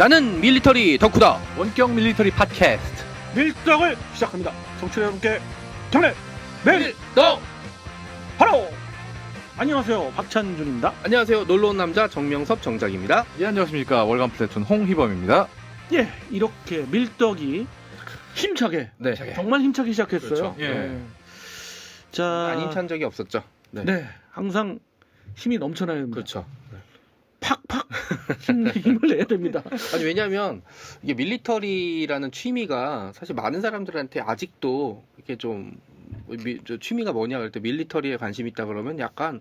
나는 밀리터리 덕후다. 원격 밀리터리 팟캐스트 밀떡을 시작합니다. 청취자 여러분께 경례 밀떡. 바로 안녕하세요, 박찬준입니다. 안녕하세요. 놀러온 남자 정명섭 정작입니다. 예, 안녕하십니까. 월간 플래툰 홍희범입니다. 예, 이렇게 밀떡이 힘차게 네. 정말 힘차게 시작했어요. 그렇죠. 예. 네. 자, 안 힘찬 적이 없었죠. 네, 항상 힘이 넘쳐나야 됩니다. 그렇죠. 팍팍 힘을 내야 됩니다. 아니 왜냐하면 이게 밀리터리라는 취미가 사실 많은 사람들한테 아직도 이렇게 좀 저 취미가 뭐냐 그럴 때 밀리터리에 관심 있다 그러면 약간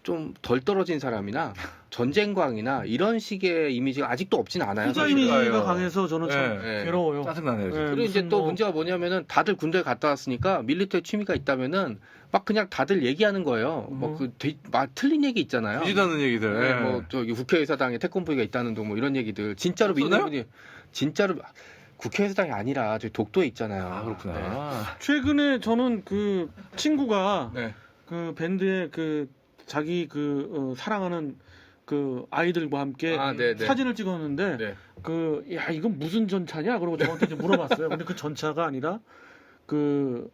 좀 덜 떨어진 사람이나 전쟁광이나 이런 식의 이미지가 아직도 없진 않아요. 후자 사실은. 이미지가 사실은. 강해서 저는 참 네. 괴로워요. 짜증나네요. 네. 진짜. 그리고 이제 무슨 또 뭐- 문제가 뭐냐면은 다들 군대에 갔다 왔으니까 밀리터리 취미가 있다면은 막 그냥 다들 얘기하는 거예요. 뭐 막 틀린 얘기 있잖아요. 되지도 않는 얘기들. 네, 예. 뭐 저기 국회의사당에 태권브이가 있다는 둥 뭐 이런 얘기들 진짜로 믿는 없었나요? 분이 진짜로 국회의사당이 아니라 저기 독도에 있잖아요. 아, 그렇구나. 최근에 저는 그 친구가 네. 그 밴드의 그 자기 사랑하는 그 아이들과 함께 아, 네, 네. 사진을 찍었는데 네. 그 야 이건 무슨 전차냐? 그러고 저한테 이제 물어봤어요. 근데 그 전차가 아니라 그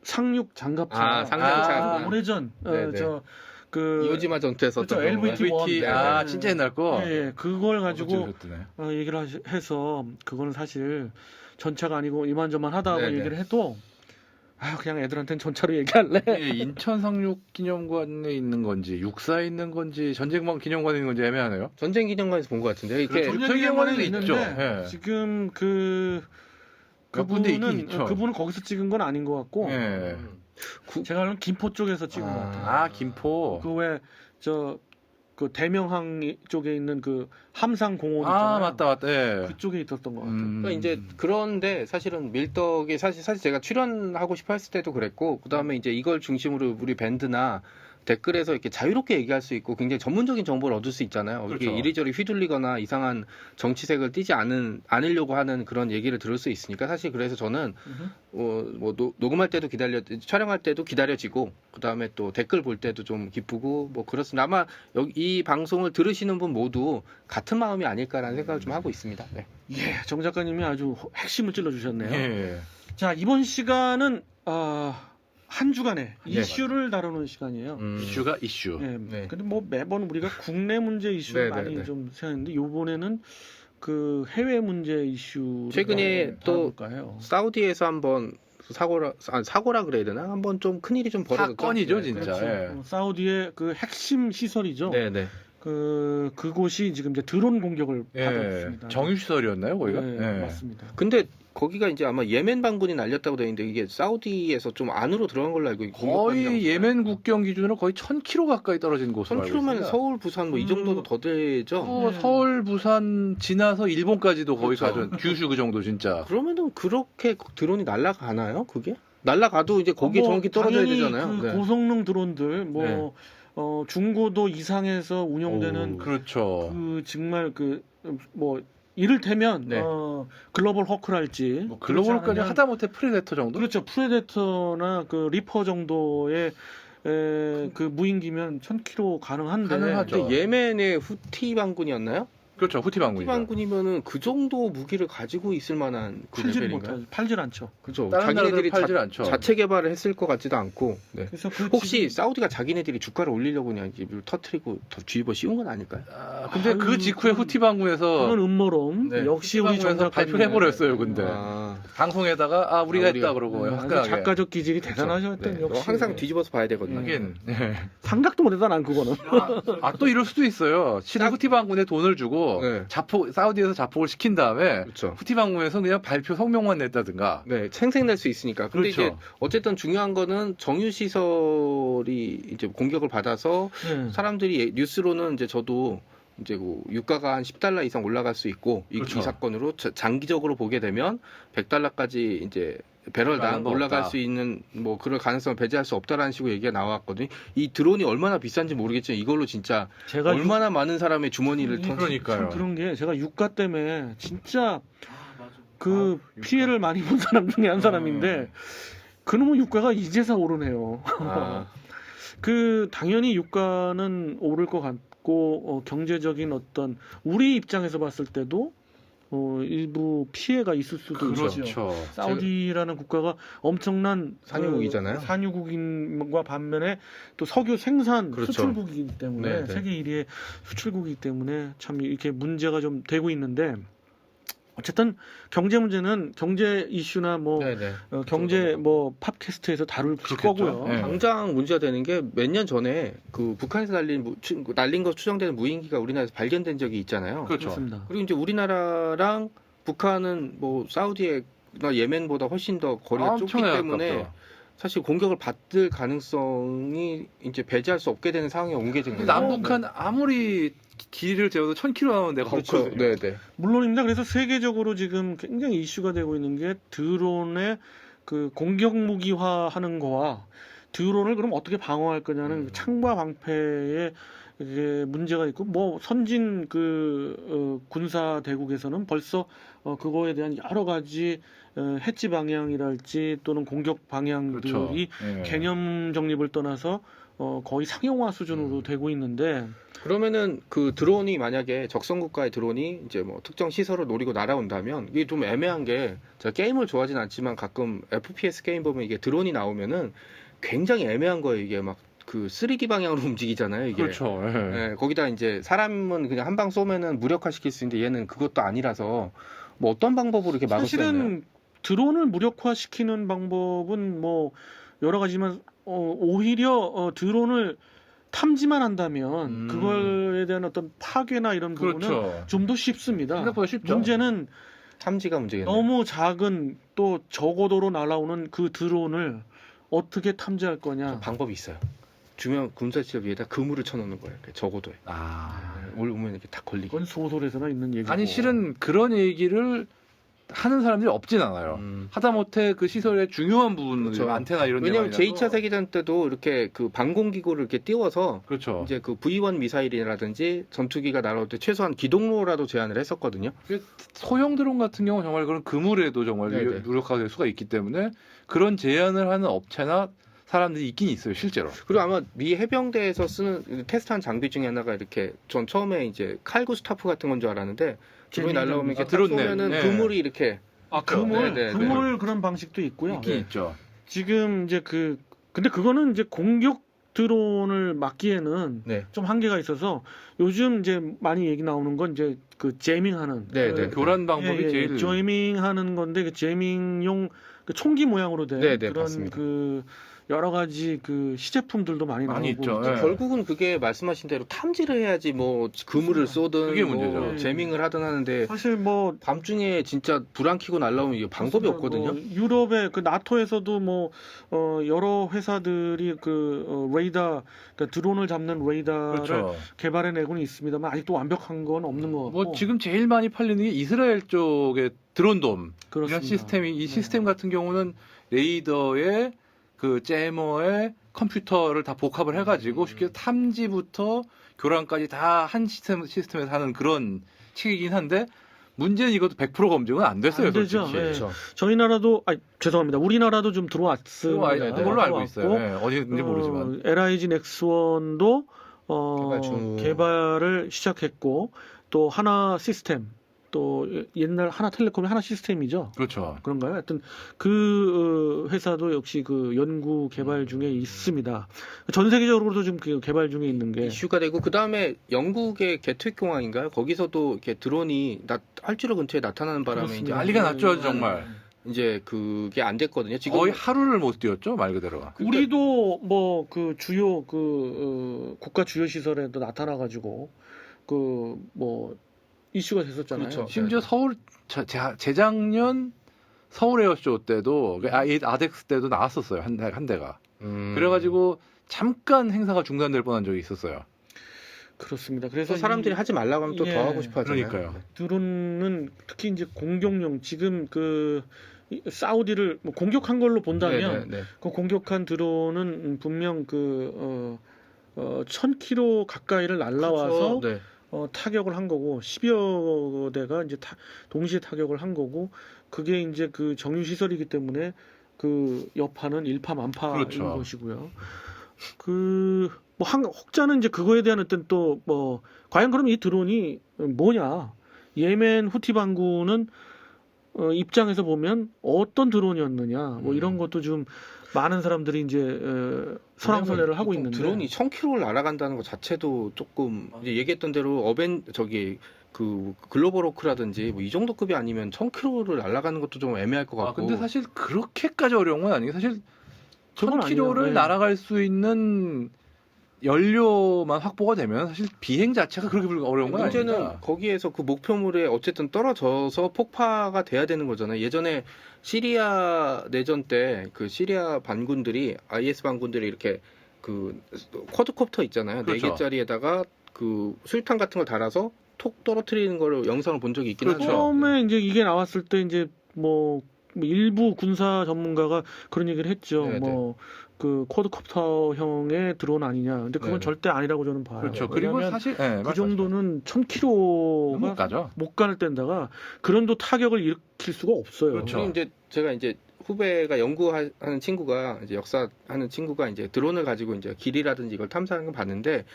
상륙 장갑차. 아, 상륙차. 아주 오래전 네, 네. 저그 이오지마 전투에서 그렇죠, 썼던 LVT 건가요? 원. LVT, 네. 아, 진짜 옛날 거? 예, 그걸 가지고 그러셨더네. 얘기를 해서 그거는 사실 전차가 아니고 이만저만 하다고 네, 네. 얘기를 해도 그냥 애들한테는 전차로 얘기할래. 예, 인천 상륙 기념관에 있는 건지, 육사에 있는 건지, 전쟁망 기념관에 있는 건지 애매하네요. 전쟁 기념관에서 본 것 같은데 이렇게 그렇죠. 전쟁기념관에는 있죠. 있는데 예. 지금 몇 군데 있긴 있죠. 그분은 거기서 찍은 건 아닌 것 같고 예. 제가 알기로는 김포 쪽에서 찍은 것 같아요. 아, 김포. 그 왜 그 대명항 쪽에 있는 그 함상 공원 있잖아요. 아, 맞다. 예. 그쪽에 있었던 것 같아요. 그러니까 이제 그런데 사실은 밀떡이 사실 제가 출연하고 싶어 했을 때도 그랬고 그다음에 이제 이걸 중심으로 우리 밴드나 댓글에서 이렇게 자유롭게 얘기할 수 있고 굉장히 전문적인 정보를 얻을 수 있잖아요. 이렇게 그렇죠. 이리저리 휘둘리거나 이상한 정치색을 띠지 않으려고 하는 그런 얘기를 들을 수 있으니까 사실 그래서 저는 녹음할 때도 촬영할 때도 기다려지고 그다음에 또 댓글 볼 때도 좀 기쁘고 뭐 그렇습니다. 아마 이 방송을 들으시는 분 모두 같은 마음이 아닐까라는 생각을 좀 하고 있습니다. 네. 예, 정 작가님이 아주 핵심을 찔러주셨네요. 예. 자, 이번 시간은 한 주간의 네, 이슈를 다루는 시간이에요. 이슈가 이슈. 예, 네. 근데 뭐 매번 우리가 국내 문제 이슈를 네, 많이 네, 네. 좀 생각했는데 이번에는 그 해외 문제 이슈 최근에 또 해요. 사우디에서 한번 사고라 그래야 되나? 한번 좀 큰일이 좀 벌어졌죠. 사건이죠, 네, 진짜. 그렇죠. 예. 사우디의 그 핵심 시설이죠. 네, 네. 그곳이 지금 이제 드론 공격을 예. 받았습니다. 정유시설이었나요, 거기가? 네, 예. 맞습니다. 근데 거기가 이제 아마 예멘 반군이 날렸다고 되어 있는데 이게 사우디에서 좀 안으로 들어간 걸로 알고 있고 거의 예멘 국경 기준으로 거의 1000km 가까이 떨어진 곳으로 알고 1000km면 있습니다. 서울, 부산 뭐 이 정도도 더 되죠. 또 서울, 부산 지나서 일본까지도 거의 그렇죠. 가던 규슈 그 정도 진짜. 그러면은 그렇게 드론이 날아가나요? 그게? 날아가도 이제 거기에 정확히 떨어져야 당연히 되잖아요. 그 네. 고성능 드론들 뭐 네. 중고도 이상에서 운용되는 그렇죠. 그 정말 뭐 이를테면 네. 글로벌 허크랄지 뭐 글로벌까지 그렇지 않으면- 하다못해 프레데터 정도? 그렇죠. 프레데터나 그 리퍼 정도의 그 무인기면 1000km 가능한데 가능하죠. 근데 예멘의 후티 반군이었나요? 그렇죠. 후티 후티 방군이죠. 반군이면은 그 정도 무기를 가지고 있을 만한 그 팔질 레벨인가요? 못하죠. 팔질 않죠. 그죠. 다른 자기네들이 나라들은 팔질 않죠. 자체 개발을 했을 것 같지도 않고. 네. 그래서 그 혹시 지금- 사우디가 자기네들이 주가를 올리려고 그냥 입을 터트리고 더 뒤집어 씌운 건 아닐까요? 근데 아유, 그 직후에 후티 방군에서 그건 음모론. 네. 역시 우리 정 방송에서 작가님 발표를 해버렸어요. 근데 아, 방송에다가 우리가 했다 그러고 아주 화끈하게. 작가적 기질이 대단하셨던 네. 역시 항상 뒤집어서 봐야 되거든요. 하긴. 상각도 못했다 난 그거는. 또 이럴 수도 있어요. 실은 후티 방군에 돈을 주고 네. 사우디에서 자폭을 시킨 다음에 그렇죠. 후티 방군에서 그냥 발표 성명만 냈다든가. 네, 생색낼 수 있으니까. 근데 그렇죠. 이제 어쨌든 중요한 거는 정유 시설이 이제 공격을 받아서 네. 사람들이 뉴스로는 이제 저도 이제 뭐 유가가 한 $10 이상 올라갈 수 있고 그렇죠. 이 사건으로 장기적으로 보게 되면 $100까지 이제 배럴당 거 올라갈 없다. 수 있는 뭐 그럴 가능성을 배제할 수 없다라는 식으로 얘기가 나왔거든요. 이 드론이 얼마나 비싼지 모르겠지만 이걸로 진짜 제가 얼마나 많은 사람의 주머니를 턴 그러니까요. 참 그런 게 제가 유가 때문에 진짜 그 피해를 많이 본 사람 중에 한 사람인데 그놈의 유가가 이제서 오르네요. 아, 그 당연히 유가는 오를 것 같고 경제적인 어떤 우리 입장에서 봤을 때도 일부 피해가 있을 수도 있죠. 그렇죠. 사우디라는 국가가 엄청난 산유국이잖아요. 산유국인과 반면에 또 석유 생산 그렇죠. 수출국이기 때문에 네, 네. 세계 1위의 수출국이기 때문에 참 이렇게 문제가 좀 되고 있는데 어쨌든 경제 문제는 경제 이슈나 뭐 네네. 경제 뭐 팟캐스트에서 다룰 그렇겠죠. 거고요. 네. 당장 문제가 되는 게 몇 년 전에 그 북한에서 날린 거 추정되는 무인기가 우리나라에서 발견된 적이 있잖아요. 그렇죠. 그렇습니다. 그리고 이제 우리나라랑 북한은 뭐 사우디나 예멘보다 훨씬 더 거리가 좁기 엄청나게 때문에 가깝죠. 사실 공격을 받을 가능성이 이제 배제할 수 없게 되는 상황에 온 게 된 거예요. 남북한 아무리 길을 재워도 1000km 나오는 데가 그렇죠. 없거든요. 네네. 물론입니다. 그래서 세계적으로 지금 굉장히 이슈가 되고 있는 게 드론의 그 공격 무기화하는 거와 드론을 그럼 어떻게 방어할 거냐는 창과 방패에 이게 문제가 있고 뭐 선진 군사 대국에서는 벌써 그거에 대한 여러 가지 해치 방향이랄지 또는 공격 방향들이 그렇죠. 예. 개념 정립을 떠나서 거의 상용화 수준으로 되고 있는데 그러면은 그 드론이 만약에 적성 국가의 드론이 이제 뭐 특정 시설을 노리고 날아온다면 이게 좀 애매한 게 제가 게임을 좋아하진 않지만 가끔 FPS 게임 보면 이게 드론이 나오면은 굉장히 애매한 거예요. 이게 막 그 3D 방향으로 움직이잖아요. 이게. 그렇죠. 예. 예, 거기다 이제 사람은 그냥 한 방 쏘면은 무력화시킬 수 있는데 얘는 그것도 아니라서 뭐 어떤 방법으로 이렇게 막을 수 있나요? 사실은 드론을 무력화시키는 방법은 뭐 여러 가지만 오히려 드론을 탐지만 한다면 그거에 대한 어떤 파괴나 이런 부분은 그렇죠. 좀 더 쉽습니다. 생각보다 쉽죠. 문제는 탐지가 문제겠네요. 너무 작은 또 저고도로 날아오는 그 드론을 어떻게 탐지할 거냐. 방법이 있어요. 주변 군사시설 위에다 그물을 쳐놓는 거예요. 이렇게 적어도에. 오면 이렇게 다 걸리게. 그건 소설에서나 있는 얘기고. 아니 실은 그런 얘기를 하는 사람들이 없진 않아요. 하다못해 그 시설의 중요한 부분은 그렇죠. 안테나 이런 왜냐면 데만이라도 제2차 세계대전 때도 이렇게 그 방공기구를 이렇게 띄워서 그렇죠. 이제 그 V1 미사일이라든지 전투기가 날아올 때 최소한 기동로라도 제한을 했었거든요. 소형 드론 같은 경우 정말 그런 그물에도 정말 네네. 무력화가 될 수가 있기 때문에 그런 제안을 하는 업체나 사람들이 있긴 있어요, 실제로. 그리고 아마 미 해병대에서 쓰는 테스트한 장비 중에 하나가 이렇게 전 처음에 이제 칼구 스타프 같은 건 줄 알았는데 드론이 날라오면 이렇게 딱 드론네. 쏘면은 네. 그물이 이렇게 그물, 네, 네, 그물 그런 방식도 있고요. 있긴 있죠. 지금 이제 근데 그거는 이제 공격 드론을 막기에는 네. 좀 한계가 있어서 요즘 이제 많이 얘기 나오는 건 이제 그 제밍하는 네, 네. 교란 방법이 제일 제밍하는 건데 그 제밍용 그 총기 모양으로 된 네, 네, 그런 맞습니다. 그 여러 가지 그 시제품들도 많이 많이 나오고 있죠. 있죠. 예. 결국은 그게 말씀하신 대로 탐지를 해야지 뭐 그물을 쏘든 그게 뭐 문제죠. 제밍을 하든 하는데 사실 뭐 밤중에 진짜 불 안 켜고 날라오면 이게 방법이 없거든요. 뭐 유럽의 그 나토에서도 뭐 여러 회사들이 레이더 그러니까 드론을 잡는 레이더를 그렇죠. 개발해내고는 있습니다만 아직도 완벽한 건 없는 것 같고. 뭐 지금 제일 많이 팔리는 게 이스라엘 쪽의 드론돔 이런 그렇습니다. 시스템이 이 네. 시스템 같은 경우는 레이더에 그 제머에 컴퓨터를 다 복합을 해가지고 쉽게 탐지부터 교란까지 다 한 시스템에서 하는 그런 책이긴 한데 문제는 이것도 100% 검증은 안 됐어요. 안 되죠. 솔직히. 네. 그렇죠. 저희 나라도 죄송합니다. 우리나라도 좀 들어왔습니다. 그걸로 네, 알고 있어요. 네, 어디인지 모르지만. LIG 넥스원도 개발을 시작했고 또 하나 시스템 또 옛날 하나텔레콤의 하나 시스템이죠. 그렇죠. 그런가요? 하여튼 그 회사도 역시 그 연구 개발 중에 있습니다. 전 세계적으로도 좀 그 개발 중에 있는 게 이슈가 되고 그 다음에 영국의 게트윅 공항인가요? 거기서도 이렇게 드론이 활주로 근처에 나타나는 바람에 이제 그렇습니다. 난리가 났죠, 정말. 이제 그게 안 됐거든요. 지금 거의 하루를 못 뛰었죠, 말 그대로가. 우리도 뭐 그 주요 국가 주요 시설에도 나타나 가지고 그 뭐 이슈가 됐었잖아요. 그렇죠. 심지어 서울 재작년 서울 에어쇼 때도 아덱스 때도 나왔었어요, 한 대가. 그래가지고 잠깐 행사가 중단될 뻔한 적이 있었어요. 그렇습니다. 그래서 그래서 사람들이 하지 말라고 하면 또 예. 더 하고 싶어 하잖아요. 그러니까요. 드론은 특히 이제 공격용 지금 사우디를 뭐 공격한 걸로 본다면 네. 그 공격한 드론은 분명 1000km 가까이를 날라와서 그렇죠. 네. 타격을 한 거고 10여 대가 이제 동시에 타격을 한 거고 그게 이제 그 정유 시설이기 때문에 그 여파는 일파만파인 그렇죠. 것이고요. 혹자는 이제 그거에 대한 어떤 또 뭐 과연 그럼 이 드론이 뭐냐 예멘 후티 반군은 입장에서 보면 어떤 드론이었느냐 뭐 이런 것도 좀 많은 사람들이 이제 설왕설래를 하고 있는데 드론이 1000km를 날아간다는 것 자체도 조금 이제 얘기했던 대로 그 글로벌 호크라든지 뭐 이 정도 급이 아니면 1000km를 날아가는 것도 좀 애매할 것 같고. 근데 사실 그렇게까지 어려운 건 아니에요. 사실 그건 1000km를 아니에요. 네. 날아갈 수 있는 연료만 확보가 되면 사실 비행 자체가 그렇게 어려운 건 문제는 아닙니다. 거기에서 그 목표물에 어쨌든 떨어져서 폭파가 돼야 되는 거잖아요. 예전에 시리아 내전 때 그 시리아 반군들이 IS 반군들이 이렇게 그 쿼드콥터 있잖아요. 그렇죠. 4개짜리에다가 그 수류탄 같은 걸 달아서 톡 떨어뜨리는 걸 영상을 본 적이 있긴 그렇죠. 하죠. 처음에 이제 이게 나왔을 때 이제 뭐 일부 군사 전문가가 그런 얘기를 했죠. 네네. 뭐 그 쿼드콥터형의 드론 아니냐. 근데 그건 네네. 절대 아니라고 저는 봐요. 그렇죠. 그리고 왜냐하면 사실 그 정도는 못 1000km가 가죠. 못 가는 데다가 그런도 타격을 일으킬 수가 없어요. 그렇죠. 그리고 이제 제가 이제 후배가 연구하는 친구가 이제 역사하는 친구가 이제 드론을 가지고 이제 길이라든지 이걸 탐사하는 걸 봤는데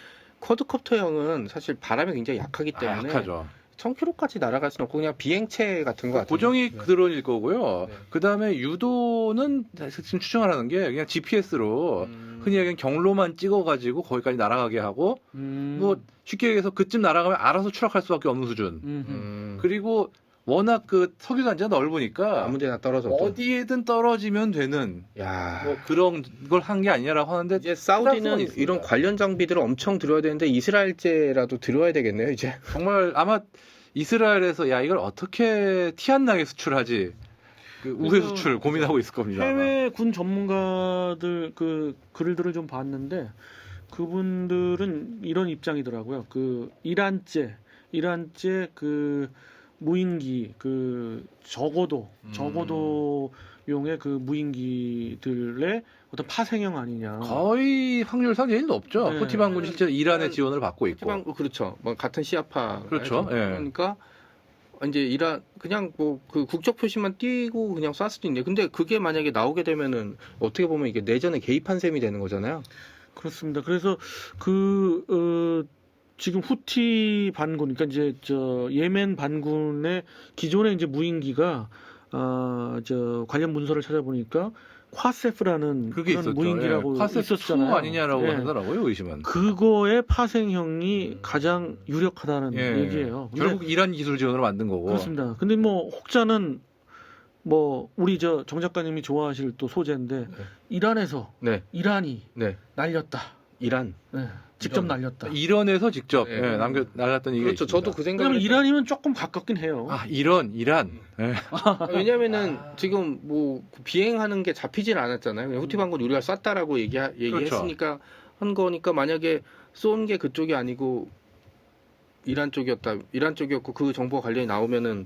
쿼드콥터형은 사실 바람이 굉장히 약하기 때문에 약하죠. 1000km까지 날아갈 수는 없고 그냥 비행체 같은 거 같아요. 고정이 네. 드론일 거고요. 네. 그 다음에 유도는 지금 추정하는 게 그냥 GPS로 흔히 얘기하는 경로만 찍어가지고 거기까지 날아가게 하고 뭐 쉽게 얘기해서 그쯤 날아가면 알아서 추락할 수밖에 없는 수준. 그리고 워낙 그 석유 단지가 넓으니까 아무데나 떨어져도 어디에든 떨어지면 되는 야. 뭐 그런 걸 한 게 아니냐라고 하는데 이제 수는 사우디는 있습니다. 이런 관련 장비들을 엄청 들어야 되는데 이스라엘제라도 들어야 되겠네요 이제. 정말 아마 이스라엘에서 야 이걸 어떻게 티 안 나게 수출하지 그 우회 그래서 수출 고민하고 있을 겁니다. 아마. 해외 군 전문가들 그 글들을 좀 봤는데 그분들은 이런 입장이더라고요. 그 이란제 그 무인기 그 적어도 용의 그 무인기들의 어떤 파생형 아니냐. 거의 확률상 제일 높죠. 네. 후티 반군이 실제 이란의 지원을 받고 있고. 그렇죠. 뭐 같은 시아파. 그렇죠. 예. 그러니까 이제 이란 그냥 뭐 그 국적 표시만 띄고 그냥 쐈을 수도 있는데 근데 그게 만약에 나오게 되면은 어떻게 보면 이게 내전에 개입한 셈이 되는 거잖아요. 그렇습니다. 그래서 지금 후티 반군, 그러니까 이제 예멘 반군의 기존의 이제 무인기가 관련 문서를 찾아보니까 콰세프라는 그게 그런 있었죠. 무인기라고 콰세프 있었잖아요. 2 아니냐라고 예. 하더라고요, 의심은. 그거의 파생형이 가장 유력하다는 얘기예요. 근데 결국 이란 기술 지원으로 만든 거고. 그렇습니다. 근데 뭐 혹자는 뭐 우리 정 작가님이 좋아하실 또 소재인데 이란에서 네. 이란이 네. 날렸다. 이란. 네, 직접 이란. 날렸다. 이란에서 직접 네. 날렸던 얘기가 그렇죠. 있습니다. 저도 그 생각을 왜냐면 이란이면 조금 가깝긴 해요. 이란. 네. 왜냐면은 지금 뭐 비행하는 게 잡히진 않았잖아요. 그냥 후티 반군 우리가 쐈다라고 얘기했으니까 한 거니까 만약에 쏜 게 그쪽이 아니고 이란 쪽이었고 그 정보가 관련이 나오면은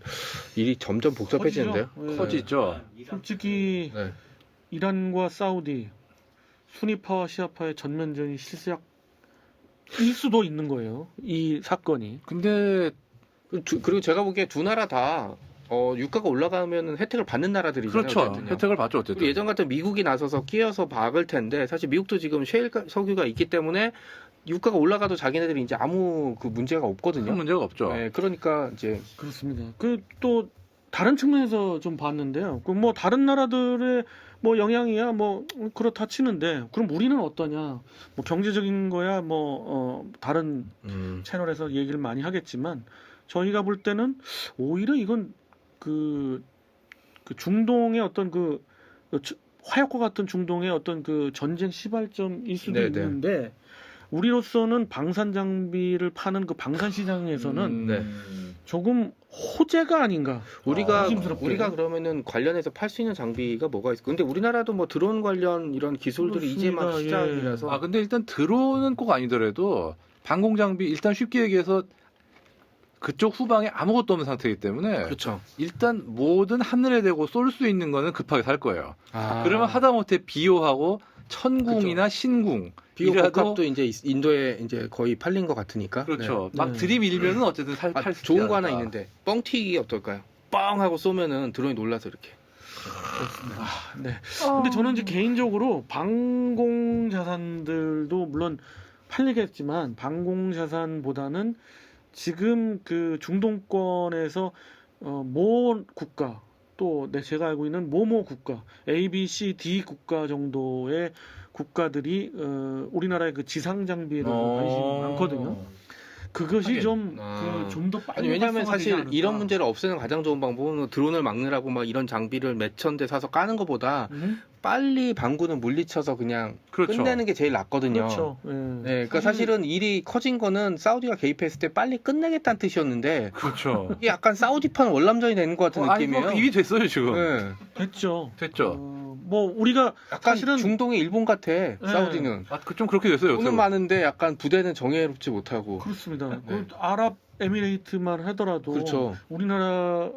일이 점점 복잡해지는데요. 커지죠. 네. 커지죠. 솔직히 네. 이란과 사우디 순위파와 시아파의 전면전이 실시작일 수도 있는 거예요. 이 사건이. 근데 그리고 제가 보기에 두 나라 다 유가가 올라가면 혜택을 받는 나라들이잖아요. 그렇죠. 어쨌든요. 혜택을 받죠, 어쨌든. 그리고 예전 같은 미국이 나서서 끼어서 박을 텐데 사실 미국도 지금 셰일 석유가 있기 때문에 유가가 올라가도 자기네들이 이제 아무 그 문제가 없거든요. 큰 문제가 없죠. 네, 그러니까 이제 그렇습니다. 그 또 다른 측면에서 좀 봤는데요. 그 뭐 다른 나라들의 뭐 영향이야 뭐 그렇다 치는데 그럼 우리는 어떠냐? 뭐 경제적인 거야 뭐 다른 채널에서 얘기를 많이 하겠지만 저희가 볼 때는 오히려 이건 그 중동의 어떤 화약과 같은 중동의 어떤 그 전쟁 시발점일 수도 네네. 있는데 우리로서는 방산 장비를 파는 그 방산 시장에서는 네. 조금 호재가 아닌가. 우리가 조심스럽게. 그러면은 관련해서 팔 수 있는 장비가 뭐가 있을까? 근데 우리나라도 뭐 드론 관련 이런 기술들이 이제 막 그렇습니다. 시작이라서 근데 일단 드론은 꼭 아니더라도 방공 장비 일단 쉽게 얘기해서 그쪽 후방에 아무것도 없는 상태이기 때문에 그렇죠. 일단 뭐든 하늘에 대고 쏠 수 있는 거는 급하게 살 거예요. 아. 그러면 하다못해 비호하고 천궁이나 신궁 비오 이라도 복합도 이제 인도에 이제 거의 팔린 것 같으니까. 그렇죠. 네. 막 네. 들이밀면은 어쨌든 팔 수 있지 좋은 거 하나 않을까. 있는데 뻥튀기 어떨까요? 뻥 하고 쏘면은 드론이 놀라서 이렇게. 네. 근데 저는 이제 개인적으로 방공 자산들도 물론 팔리겠지만 방공 자산보다는 지금 그 중동권에서 모 국가 또 제가 알고 있는 모모 국가 A, B, C, D 국가 정도의 국가들이 우리나라의 그 지상 장비에 대해서 관심이 많거든요. 그것이 하긴. 좀 더 빨리 아니 왜냐하면 활성화되지 사실 않을까. 이런 문제를 없애는 가장 좋은 방법은 드론을 막느라고 막 이런 장비를 몇천 대 사서 까는 것보다 빨리 방구는 물리쳐서 그냥 그렇죠. 끝내는 게 제일 낫거든요. 그렇죠. 예. 네, 그러니까 사실은 일이 커진 거는 사우디가 개입했을 때 빨리 끝내겠다는 뜻이었는데 그렇죠. 이게 약간 사우디판 월남전이 되는 것 같은 아니 느낌이에요. 뭐 이미 됐어요 지금. 네. 됐죠. 됐죠. 뭐 우리가 약간 사실은 중동의 일본 같아. 사우디는 좀 그렇게 됐어요. 돈은 많은데 약간 부대는 정예롭지 못하고. 그렇습니다. 네. 그 아랍에미레이트만 하더라도 그렇죠. 우리나라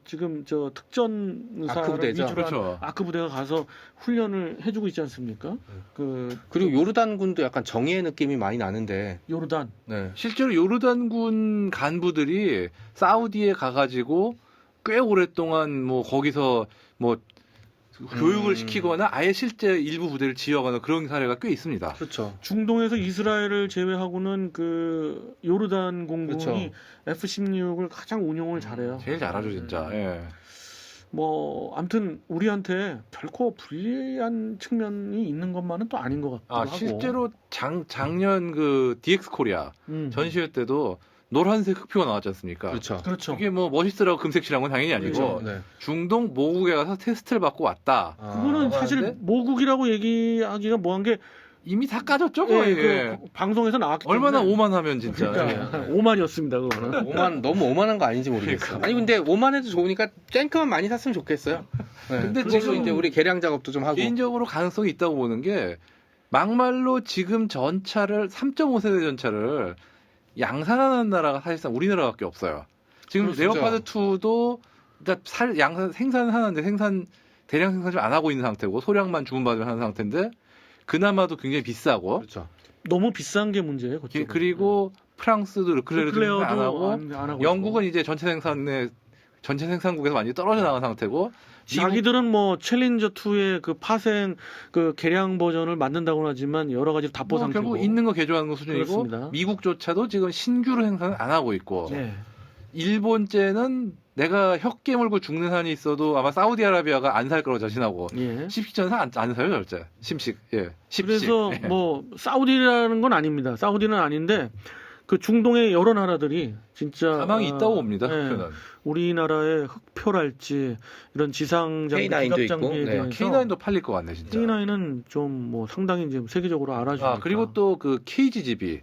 지금 저 특전사 아크 부대죠. 위주로 한 그렇죠. 아크 부대가 가서 훈련을 해주고 있지 않습니까? 그리고 요르단군도 약간 정예 느낌이 많이 나는데. 요르단. 네. 실제로 요르단군 간부들이 사우디에 가가지고 꽤 오랫동안 뭐 거기서 뭐 교육을 시키거나 아예 실제 일부 부대를 지휘하거나 그런 사례가 꽤 있습니다. 그렇죠. 중동에서 이스라엘을 제외하고는 그 요르단 공군이 그렇죠. F-16을 가장 운용을 잘해요. 제일 잘하죠 진짜. 예. 뭐 아무튼 우리한테 결코 불리한 측면이 있는 것만은 또 아닌 것 같기도 하고. 실제로 작년 그 DX 코리아 전시회 때도 노란색 흑표가 나왔지 않습니까? 그렇죠. 그렇죠. 이게 뭐 멋있으라고 금색 칠한 건 당연히 아니고 그렇죠. 네. 중동 모국에 가서 테스트를 받고 왔다. 그거는 사실 나왔는데? 모국이라고 얘기하기가 뭐한 게 이미 다 까졌죠, 예, 거의. 그 방송에서 나왔기 때문에 얼마나 오만하면 진짜. 그러니까 오만이었습니다 그거는. 너무 오만한 거 아닌지 모르겠어요. 아니 근데 오만해도 좋으니까 탱크만 많이 샀으면 좋겠어요. 네. 근데 그걸로 지금 이제 우리 개량 작업도 좀 하고. 개인적으로 가능성이 있다고 보는 게 막말로 지금 전차를 3.5세대 전차를 양산하는 나라가 사실상 우리나라밖에 없어요. 지금 그렇죠. 레오파드 2도 그러니까 생산하는데 대량 생산을 안 하고 있는 상태고 소량만 주문받으면 하는 상태인데 그나마도 굉장히 비싸고 그렇죠. 너무 비싼 게 문제예요. 그쪽은. 그리고 프랑스도 르클레르도 안 하고 안 하고 영국은 있고. 이제 전체 생산국에서 완전히 떨어져 나간 상태고 자기들은 뭐 챌린저 2의 그 파생 그 개량 버전을 만든다고는 하지만 여러 가지 답보 뭐 상태고. 결국 있는 거 개조하는 거 수준이고 그렇습니다. 미국조차도 지금 신규로 생산을 안 하고 있고 네. 일본제는 내가 혀 깨물고 죽는 한이 있어도 아마 사우디아라비아가 안 살 거라고 자신하고 예. 십식전사 안 사요 절대 심식 예 십식 그래서 예. 뭐 사우디라는 건 아닙니다. 사우디는 아닌데 그 중동의 여러 나라들이 진짜 가망이 있다고 봅니다. 예, 흑표는 우리나라의 흑표랄지 이런 지상 장비, K9도 기갑 있고, 장비에 네. 대해서 K9도 팔릴 것 같네 진짜. K9은 좀 뭐 상당히 이제 세계적으로 알아주니까. 그리고 또 그 KGGB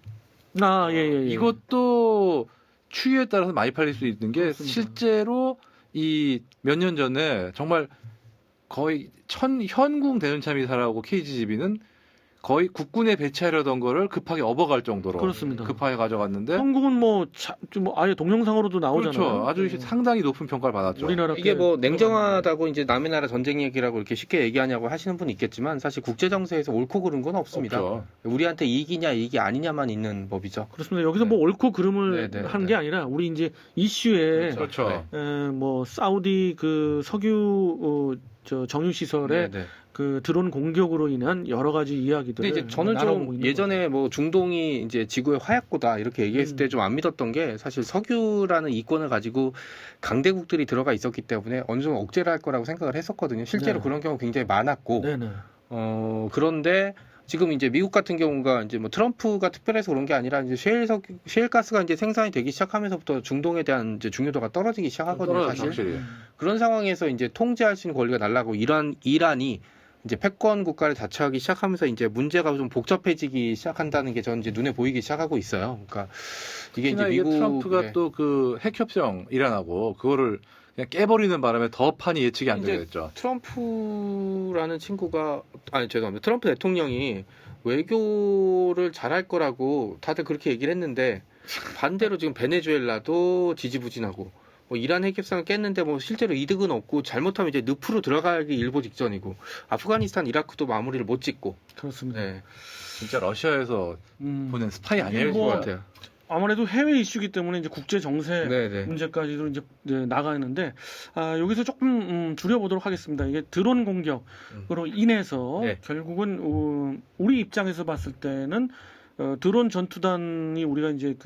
예. 이것도 추이에 따라서 많이 팔릴 수 있는 게 그렇습니다. 실제로 이 몇 년 전에 정말 거의 현궁 대전차 미사일하고 KGGB는 거의 국군에 배치하려던 거를 급하게 업어갈 정도로 그렇습니다. 급하게 가져갔는데 한국은 뭐 아예 동영상으로도 나오잖아요. 그렇죠. 아주 상당히 높은 평가를 받았죠. 우리나라 이게 뭐 냉정하다고 이제 남의 나라 전쟁 얘기라고 이렇게 쉽게 얘기하냐고 하시는 분 있겠지만 사실 국제 정세에서 옳고 그른 건 없습니다. 없죠. 우리한테 이익이냐 이익이 아니냐만 있는 법이죠. 그렇습니다. 여기서 네. 뭐 옳고 그름을 네, 네, 하는 네. 게 아니라 우리 이제 이슈에 그렇죠. 네. 뭐 사우디 그 석유 저 정유 시설에 네. 그 드론 공격으로 인한 여러 가지 이야기들을 근데 이제 저는 나눠보고 좀 있는 예전에 뭐 중동이 이제 지구의 화약고다 이렇게 얘기했을 때 좀 안 믿었던 게 사실 석유라는 이권을 가지고 강대국들이 들어가 있었기 때문에 어느 정도 억제를 할 거라고 생각을 했었거든요. 실제로 네. 그런 경우 굉장히 많았고 네네. 그런데 지금 이제 미국 같은 경우가 이제 뭐 트럼프가 특별해서 그런 게 아니라 이제 셰일 가스가 이제 생산이 되기 시작하면서부터 중동에 대한 이제 중요도가 떨어지기 시작하거든요. 떨어졌죠, 사실 확실히. 그런 상황에서 이제 통제할 수 있는 권리가 날라고 이란이 이제 패권 국가를 자처하기 시작하면서 이제 문제가 좀 복잡해지기 시작한다는 게 저는 이제 눈에 보이기 시작하고 있어요. 그러니까 이게 이제 이게 미국 트럼프가 또 그 핵협정 이란하고 그거를 그냥 깨버리는 바람에 더 판이 예측이 안 이제 되겠죠. 트럼프라는 친구가 죄송합니다. 트럼프 대통령이 외교를 잘할 거라고 다들 그렇게 얘기를 했는데 반대로 지금 베네수엘라도 지지부진하고 뭐 이란 핵협상을 깼는데 뭐 실제로 이득은 없고 잘못하면 이제 늪으로 들어가기 일보 직전이고 아프가니스탄 이라크도 마무리를 못 짓고 그렇습니다. 네. 진짜 러시아에서 보낸 스파이 아니에요, 뭐, 것 것 같아요. 같아요. 아무래도 해외 이슈기 때문에 이제 국제 정세 네네. 문제까지도 이제 나가 있는데 여기서 조금 줄여보도록 하겠습니다. 이게 드론 공격으로 인해서 네. 결국은 우리 입장에서 봤을 때는 드론 전투단이 우리가 이제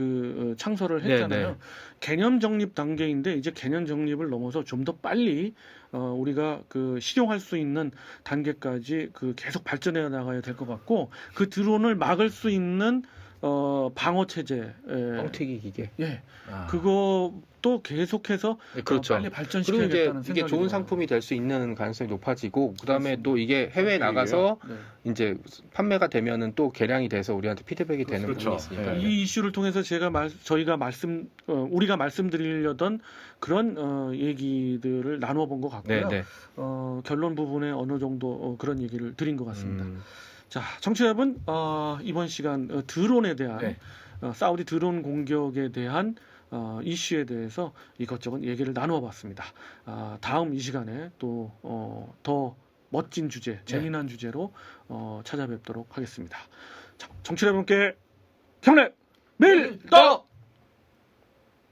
창설을 했잖아요. 네, 네. 개념 정립 단계인데 이제 개념 정립을 넘어서 좀 더 빨리 우리가 실용할 수 있는 단계까지 계속 발전해 나가야 될 것 같고 그 드론을 막을 수 있는 방어 체제, 뻥튀기 기계. 예, 아. 그것도 계속해서 네, 그렇죠. 빨리 그리고 발전시켜야겠다는 이제 이게 생각이 좋은 들어요. 상품이 될 수 있는 가능성이 높아지고 그다음에 그렇습니다. 또 이게 해외에 나가서 네. 이제 판매가 되면은 또 개량이 돼서 우리한테 피드백이 되는 그렇죠. 부분이 있으니까. 네. 이 이슈를 통해서 우리가 말씀드리려던 그런 얘기들을 나누어 본 것 네, 같고요. 네. 결론 부분에 어느 정도 그런 얘기를 드린 것 같습니다. 음, 자, 청취자 여러분, 이번 시간 드론에 대한 네. 사우디 드론 공격에 대한 이슈에 대해서 이것저것 얘기를 나누어 봤습니다. 다음 이 시간에 또 더 멋진 주제, 재미난 주제로 찾아뵙도록 하겠습니다. 자, 청취자 여러분께 경례 밀떡!